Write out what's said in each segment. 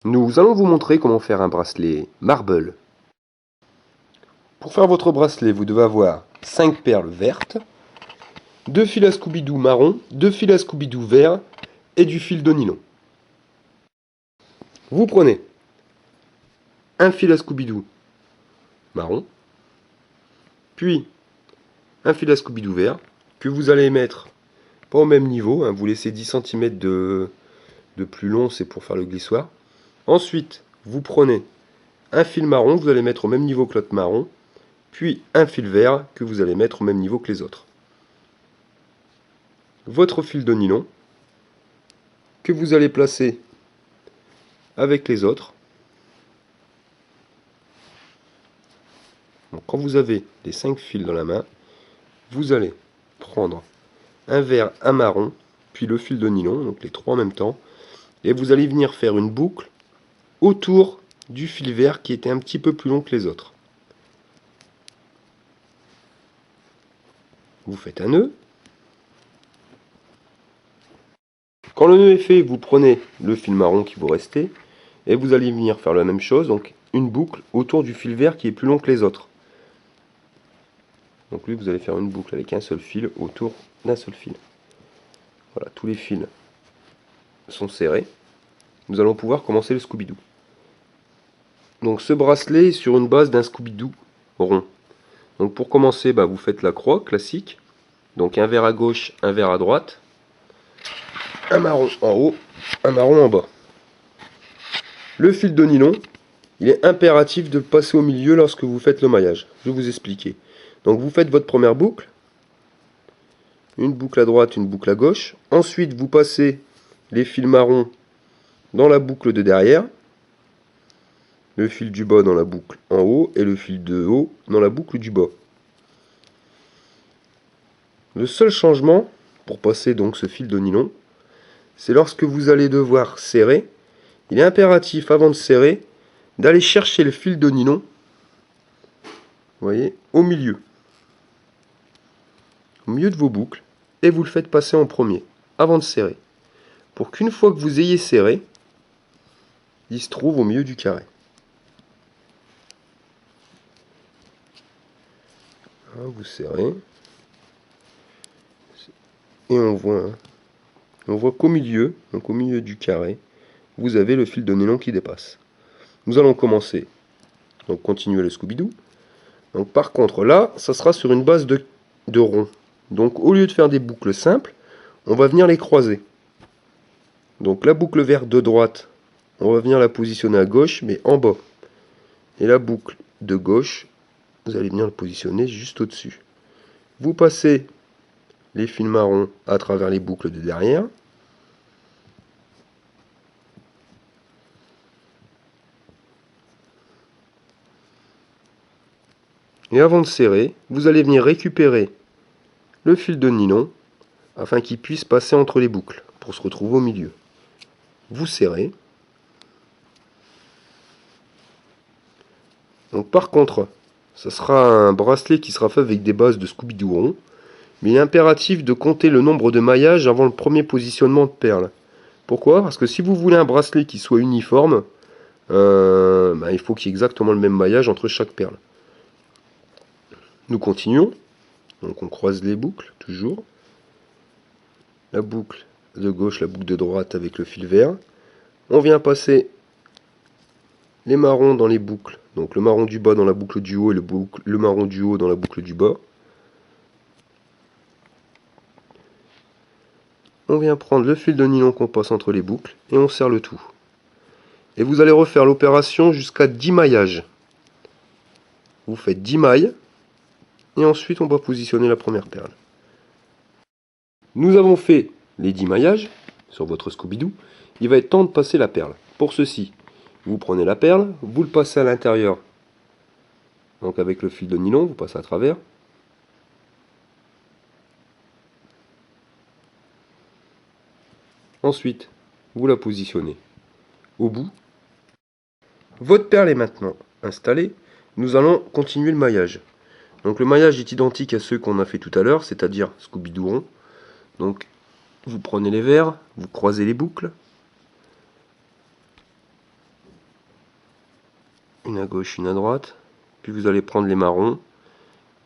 Nous allons vous montrer comment faire un bracelet marble. Pour faire votre bracelet, vous devez avoir 5 perles vertes, 2 fils à Scooby-Doo marron, 2 fils à Scooby-Doo vert et du fil de nylon. Vous prenez un fil à Scooby-Doo marron, puis un fil à Scooby-Doo vert que vous allez mettre pas au même niveau, vous laissez 10 cm de plus long, c'est pour faire le glissoir. Ensuite, vous prenez un fil marron, vous allez mettre au même niveau que l'autre marron, puis un fil vert que vous allez mettre au même niveau que les autres. Votre fil de nylon que vous allez placer avec les autres. Donc, quand vous avez les 5 fils dans la main, vous allez prendre un vert, un marron, puis le fil de nylon, donc les trois en même temps, et vous allez venir faire une boucle autour du fil vert qui était un petit peu plus long que les autres. Vous faites un nœud. Quand le nœud est fait, vous prenez le fil marron qui vous restait et vous allez venir faire la même chose, donc une boucle autour du fil vert qui est plus long que les autres. Donc lui, vous allez faire une boucle avec un seul fil autour d'un seul fil. Voilà, tous les fils sont serrés. Nous allons pouvoir commencer le Scooby-Doo. Donc ce bracelet est sur une base d'un Scooby-Doo rond. Donc pour commencer, vous faites la croix classique. Donc un vert à gauche, un vert à droite. Un marron en haut, un marron en bas. Le fil de nylon, il est impératif de le passer au milieu lorsque vous faites le maillage. Je vais vous expliquer. Donc vous faites votre première boucle. Une boucle à droite, une boucle à gauche. Ensuite, vous passez les fils marrons dans la boucle de derrière. Le fil du bas dans la boucle en haut et le fil de haut dans la boucle du bas. Le seul changement pour passer donc ce fil de nylon, c'est lorsque vous allez devoir serrer. Il est impératif avant de serrer d'aller chercher le fil de nylon, vous voyez, au milieu de vos boucles, et vous le faites passer en premier avant de serrer, pour qu'une fois que vous ayez serré, il se trouve au milieu du carré. Vous serrez et on voit qu'au milieu, donc au milieu du carré, vous avez le fil de nylon qui dépasse. Nous allons commencer, donc continuer le Scooby-Doo. Donc par contre là, ça sera sur une base de rond. Donc au lieu de faire des boucles simples, on va venir les croiser. Donc la boucle verte de droite, on va venir la positionner à gauche, mais en bas. Et la boucle de gauche, vous allez venir la positionner juste au-dessus. Vous passez les fils marrons à travers les boucles de derrière. Et avant de serrer, vous allez venir récupérer le fil de nylon afin qu'il puisse passer entre les boucles pour se retrouver au milieu. Vous serrez. Donc par contre, ça sera un bracelet qui sera fait avec des bases de Scooby-Doo rond, mais il est impératif de compter le nombre de maillages avant le premier positionnement de perles. Pourquoi? Parce que si vous voulez un bracelet qui soit uniforme, il faut qu'il y ait exactement le même maillage entre chaque perle. Nous continuons. Donc on croise les boucles, toujours. La boucle de gauche, la boucle de droite avec le fil vert. On vient passer les marrons dans les boucles. Donc le marron du bas dans la boucle du haut et le marron du haut dans la boucle du bas. On vient prendre le fil de nylon qu'on passe entre les boucles et on serre le tout. Et vous allez refaire l'opération jusqu'à 10 maillages. Vous faites 10 mailles et ensuite on va positionner la première perle. Nous avons fait les 10 maillages sur votre Scooby-Doo. Il va être temps de passer la perle. Pour ceci, vous prenez la perle, vous le passez à l'intérieur. Donc avec le fil de nylon, vous passez à travers. Ensuite, vous la positionnez au bout. Votre perle est maintenant installée. Nous allons continuer le maillage. Donc le maillage est identique à ceux qu'on a fait tout à l'heure, c'est-à-dire Scooby-Doo rond. Donc vous prenez les verres, vous croisez les boucles. une à gauche, une à droite. Puis vous allez prendre les marrons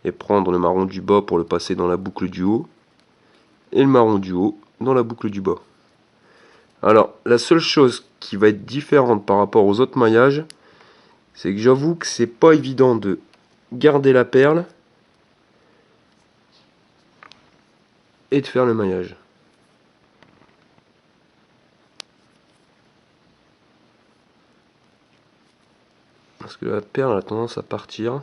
et prendre le marron du bas pour le passer dans la boucle du haut et le marron du haut dans la boucle du bas. Alors, la seule chose qui va être différente par rapport aux autres maillages, c'est que j'avoue que c'est pas évident de garder la perle et de faire le maillage. Parce que la perle a tendance à partir.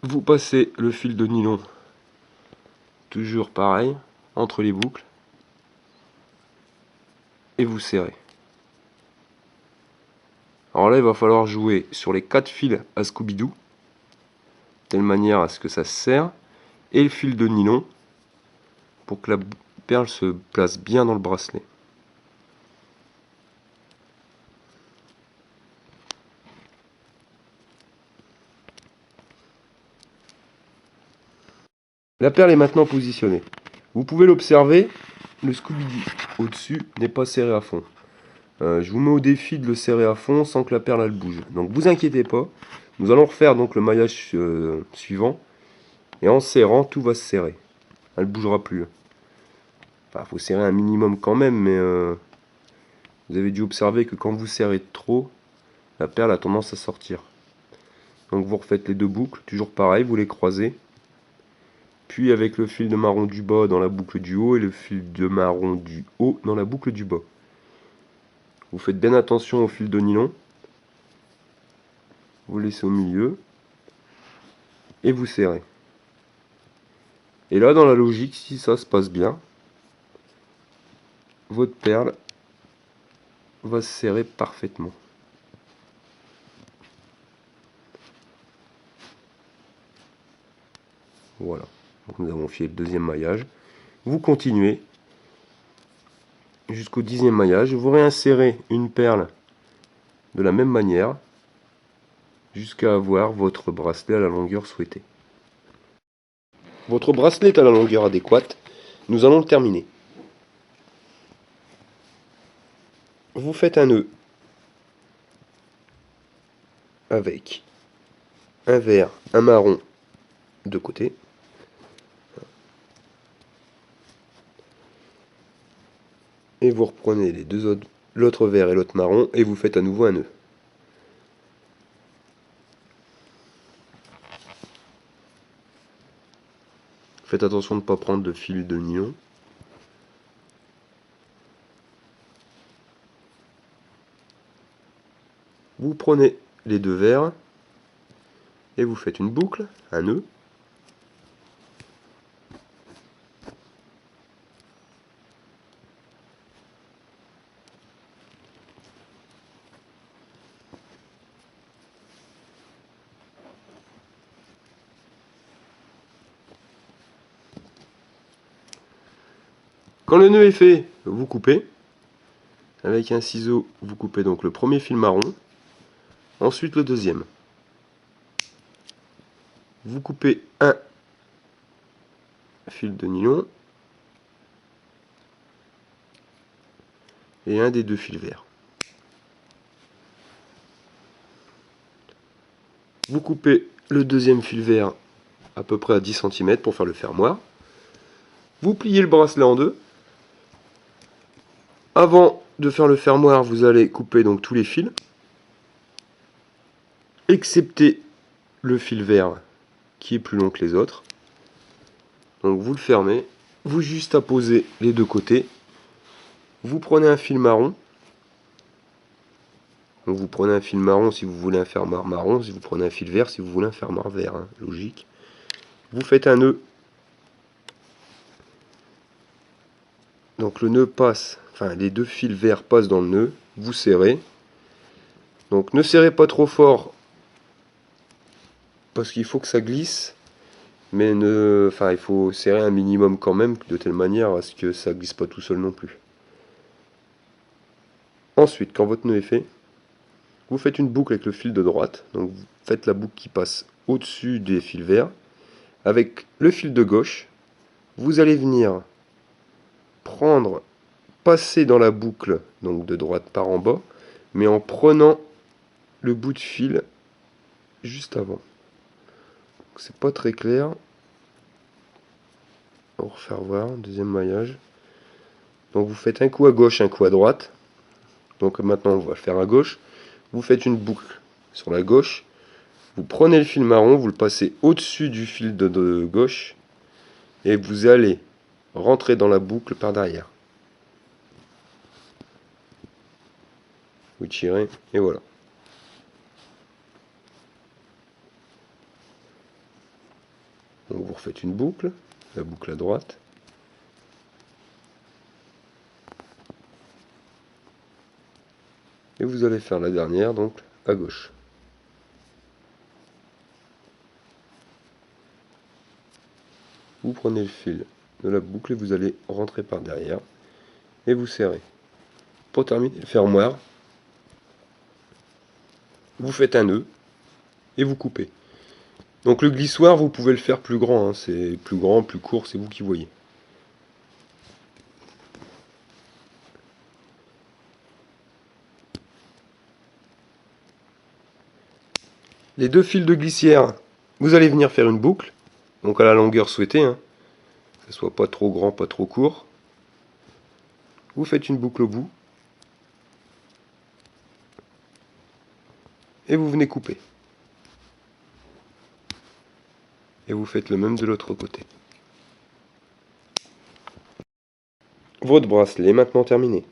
Vous passez le fil de nylon, toujours pareil, entre les boucles, et vous serrez. Alors là, il va falloir jouer sur les 4 fils à Scooby-Doo, de telle manière à ce que ça se serre, et le fil de nylon, pour que la perle se place bien dans le bracelet. La perle est maintenant positionnée. Vous pouvez l'observer, le Scooby-Doo au-dessus n'est pas serré à fond. Je vous mets au défi de le serrer à fond sans que la perle elle bouge. Donc vous inquiétez pas, nous allons refaire donc le maillage suivant. Et en serrant, tout va se serrer. Elle ne bougera plus. Enfin, faut serrer un minimum quand même, mais vous avez dû observer que quand vous serrez trop, la perle a tendance à sortir. Donc vous refaites les deux boucles, toujours pareil, vous les croisez. Puis avec le fil de marron du bas dans la boucle du haut et le fil de marron du haut dans la boucle du bas. Vous faites bien attention au fil de nylon. Vous laissez au milieu. Et vous serrez. Et là, dans la logique, si ça se passe bien, votre perle va se serrer parfaitement. Voilà. Donc nous avons fait le deuxième maillage. Vous continuez jusqu'au 10e maillage. Vous réinsérez une perle de la même manière jusqu'à avoir votre bracelet à la longueur souhaitée. Votre bracelet est à la longueur adéquate. Nous allons le terminer. Vous faites un nœud avec un vert, un marron de côté. Et vous reprenez les deux autres, l'autre vert et l'autre marron, et vous faites à nouveau un nœud. Faites attention de ne pas prendre de fil de nylon. Vous prenez les deux verres et vous faites une boucle, un nœud. Quand le nœud est fait, vous coupez. Avec un ciseau, vous coupez donc le premier fil marron, ensuite le deuxième. Vous coupez un fil de nylon et un des deux fils verts. Vous coupez le deuxième fil vert à peu près à 10 cm pour faire le fermoir. Vous pliez le bracelet en deux. Avant de faire le fermoir, vous allez couper donc tous les fils, excepté le fil vert qui est plus long que les autres. Donc vous le fermez, vous juste apposez les deux côtés, vous prenez un fil marron. Donc vous prenez un fil marron si vous voulez un fermoir marron, si vous prenez un fil vert si vous voulez un fermoir vert, hein, logique. Vous faites un nœud. Donc le nœud passe, enfin les deux fils verts passent dans le nœud, vous serrez. Donc ne serrez pas trop fort parce qu'il faut que ça glisse, mais il faut serrer un minimum quand même de telle manière à ce que ça glisse pas tout seul non plus. Ensuite, quand votre nœud est fait, vous faites une boucle avec le fil de droite, donc vous faites la boucle qui passe au-dessus des fils verts. Avec le fil de gauche, vous allez venir prendre passer dans la boucle, donc de droite par en bas, mais en prenant le bout de fil juste avant. C'est pas très clair. On va refaire voir, deuxième maillage. Donc vous faites un coup à gauche, un coup à droite. Donc maintenant on va le faire à gauche. Vous faites une boucle sur la gauche. Vous prenez le fil marron, vous le passez au-dessus du fil de gauche. Et vous allez rentrer dans la boucle par derrière. Vous tirez et voilà. Donc vous refaites une boucle, la boucle à droite. Et vous allez faire la dernière, donc à gauche. Vous prenez le fil de la boucle et vous allez rentrer par derrière. Et vous serrez. Pour terminer le fermoir, vous faites un nœud et vous coupez. Donc le glissoir, vous pouvez le faire plus grand, hein. C'est plus grand, plus court, c'est vous qui voyez. Les deux fils de glissière, vous allez venir faire une boucle, donc à la longueur souhaitée, hein. Que ce soit pas trop grand, pas trop court. Vous faites une boucle au bout. Et vous venez couper. Et vous faites le même de l'autre côté. Votre bracelet est maintenant terminé.